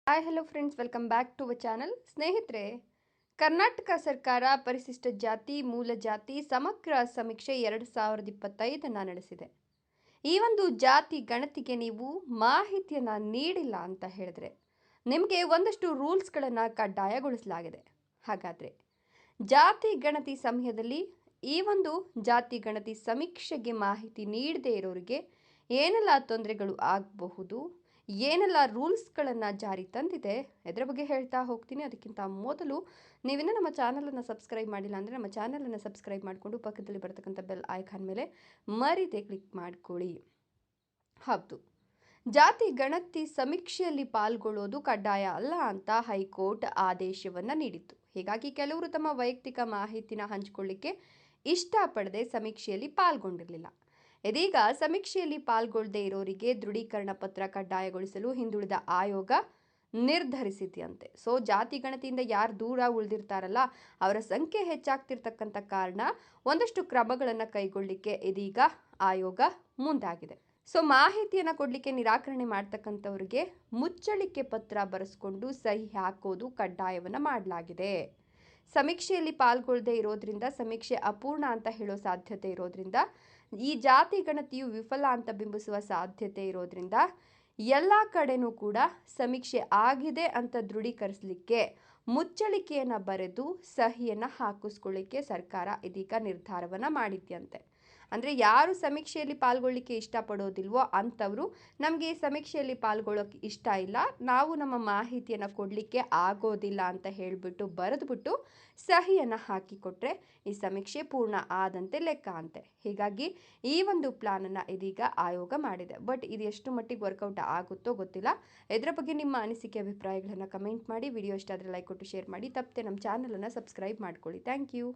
Hi hello friends, welcome back to our channel. ಸ್ನೇಹಿತರೆ, ಕರ್ನಾಟಕ ಸರ್ಕಾರ ಪರಿಶಿಷ್ಟ ಜಾತಿ ಮೂಲ ಜಾತಿ ಸಮಗ್ರ ಸಮೀಕ್ಷೆ 2025 ನಡೆಸಿದೆ. ಈ ಒಂದು ಜಾತಿ ಗಣತಿಗೆ ನೀವು ಮಾಹಿತಿಯನ್ನು ನೀಡಿಲ್ಲ ಅಂತ ಹೇಳಿದ್ರೆ ನಿಮಗೆ ಒಂದಷ್ಟು ರೂಲ್ಸ್ಗಳನ್ನು ಕಡ್ಡಾಯಗೊಳಿಸಲಾಗಿದೆ. ಹಾಗಾದರೆ ಜಾತಿ ಗಣತಿ ಸಮಯದಲ್ಲಿ ಈ ಒಂದು ಜಾತಿ ಗಣತಿ ಸಮೀಕ್ಷೆಗೆ ಮಾಹಿತಿ ನೀಡದೇ ಇರೋರಿಗೆ ಏನೆಲ್ಲ ತೊಂದರೆಗಳು ಆಗಬಹುದು, ಏನೆಲ್ಲ ರೂಲ್ಸ್ಗಳನ್ನು ಜಾರಿ ತಂದಿದೆ, ಇದರ ಬಗ್ಗೆ ಹೇಳ್ತಾ ಹೋಗ್ತೀನಿ. ಅದಕ್ಕಿಂತ ಮೊದಲು ನೀವಿನ್ನೂ ನಮ್ಮ ಚಾನಲನ್ನು ಸಬ್ಸ್ಕ್ರೈಬ್ ಮಾಡಿಲ್ಲ ಅಂದರೆ ನಮ್ಮ ಚಾನಲನ್ನು ಸಬ್ಸ್ಕ್ರೈಬ್ ಮಾಡಿಕೊಂಡು ಪಕ್ಕದಲ್ಲಿ ಬರ್ತಕ್ಕಂಥ ಬೆಲ್ ಐಕಾನ್ ಮೇಲೆ ಮರೀದೆ ಕ್ಲಿಕ್ ಮಾಡ್ಕೊಳ್ಳಿ. ಹೌದು, ಜಾತಿ ಗಣತಿ ಸಮೀಕ್ಷೆಯಲ್ಲಿ ಪಾಲ್ಗೊಳ್ಳೋದು ಕಡ್ಡಾಯ ಅಲ್ಲ ಅಂತ ಹೈಕೋರ್ಟ್ ಆದೇಶವನ್ನು ನೀಡಿತ್ತು. ಹೀಗಾಗಿ ಕೆಲವರು ತಮ್ಮ ವೈಯಕ್ತಿಕ ಮಾಹಿತಿನ ಹಂಚಿಕೊಳ್ಳಿಕ್ಕೆ ಇಷ್ಟಪಡದೆ ಸಮೀಕ್ಷೆಯಲ್ಲಿ ಪಾಲ್ಗೊಂಡಿರಲಿಲ್ಲ. ಇದೀಗ ಸಮೀಕ್ಷೆಯಲ್ಲಿ ಪಾಲ್ಗೊಳ್ಳದೇ ಇರೋರಿಗೆ ದೃಢೀಕರಣ ಪತ್ರ ಕಡ್ಡಾಯಗೊಳಿಸಲು ಹಿಂದುಳಿದ ಆಯೋಗ ನಿರ್ಧರಿಸಿದೆಯಂತೆ. ಸೊ ಜಾತಿ ಗಣತಿಯಿಂದ ಯಾರು ದೂರ ಉಳಿದಿರ್ತಾರಲ್ಲ ಅವರ ಸಂಖ್ಯೆ ಹೆಚ್ಚಾಗ್ತಿರ್ತಕ್ಕಂಥ ಕಾರಣ ಒಂದಷ್ಟು ಕ್ರಮಗಳನ್ನು ಕೈಗೊಳ್ಳಲಿಕ್ಕೆ ಇದೀಗ ಆಯೋಗ ಮುಂದಾಗಿದೆ. ಸೊ ಮಾಹಿತಿಯನ್ನು ಕೊಡಲಿಕ್ಕೆ ನಿರಾಕರಣೆ ಮಾಡ್ತಕ್ಕಂಥವ್ರಿಗೆ ಮುಚ್ಚಳಿಕೆ ಪತ್ರ ಬರೆಸ್ಕೊಂಡು ಸಹಿ ಹಾಕೋದು ಕಡ್ಡಾಯವನ್ನು ಮಾಡಲಾಗಿದೆ. ಸಮೀಕ್ಷೆಯಲ್ಲಿ ಪಾಲ್ಗೊಳ್ಳದೆ ಇರೋದ್ರಿಂದ ಸಮೀಕ್ಷೆ ಅಪೂರ್ಣ ಅಂತ ಹೇಳೋ ಸಾಧ್ಯತೆ ಇರೋದ್ರಿಂದ, ಈ ಜಾತಿ ಗಣತಿಯು ವಿಫಲ ಅಂತ ಬಿಂಬಿಸುವ ಸಾಧ್ಯತೆ ಇರೋದ್ರಿಂದ ಎಲ್ಲ ಕಡೆನೂ ಕೂಡ ಸಮೀಕ್ಷೆ ಆಗಿದೆ ಅಂತ ದೃಢೀಕರಿಸಲಿಕ್ಕೆ ಮುಚ್ಚಳಿಕೆಯನ್ನು ಬರೆದು ಸಹಿಯನ್ನು ಹಾಕಿಸ್ಕೊಳ್ಳಿಕ್ಕೆ ಸರ್ಕಾರ ಇದೀಗ ನಿರ್ಧಾರವನ್ನು ಮಾಡಿದ್ಯಂತೆ. ಅಂದರೆ ಯಾರು ಸಮೀಕ್ಷೆಯಲ್ಲಿ ಪಾಲ್ಗೊಳ್ಳಿಕ್ಕೆ ಇಷ್ಟಪಡೋದಿಲ್ವೋ ಅಂಥವರು ನಮಗೆ ಈ ಸಮೀಕ್ಷೆಯಲ್ಲಿ ಪಾಲ್ಗೊಳ್ಳೋಕೆ ಇಷ್ಟ ಇಲ್ಲ, ನಾವು ನಮ್ಮ ಮಾಹಿತಿಯನ್ನು ಕೊಡಲಿಕ್ಕೆ ಆಗೋದಿಲ್ಲ ಅಂತ ಹೇಳಿಬಿಟ್ಟು ಬರೆದುಬಿಟ್ಟು ಸಹಿಯನ್ನು ಹಾಕಿಕೊಟ್ರೆ ಈ ಸಮೀಕ್ಷೆ ಪೂರ್ಣ ಆದಂತೆ ಲೆಕ್ಕ ಅಂತೆ. ಹೀಗಾಗಿ ಈ ಒಂದು ಪ್ಲಾನನ್ನು ಇದೀಗ ಆಯೋಗ ಮಾಡಿದೆ. ಬಟ್ ಇದು ಎಷ್ಟು ಮಟ್ಟಿಗೆ ವರ್ಕೌಟ್ ಆಗುತ್ತೋ ಗೊತ್ತಿಲ್ಲ. ಇದರ ಬಗ್ಗೆ ನಿಮ್ಮ ಅನಿಸಿಕೆ ಅಭಿಪ್ರಾಯಗಳನ್ನು ಕಮೆಂಟ್ ಮಾಡಿ. ವಿಡಿಯೋ ಇಷ್ಟ ಆದರೆ ಲೈಕ್ ಕೊಟ್ಟು ಶೇರ್ ಮಾಡಿ. ತಪ್ಪದೆ ನಮ್ಮ ಚಾನಲನ್ನು ಸಬ್ಸ್ಕ್ರೈಬ್ ಮಾಡ್ಕೊಳ್ಳಿ. Thank you.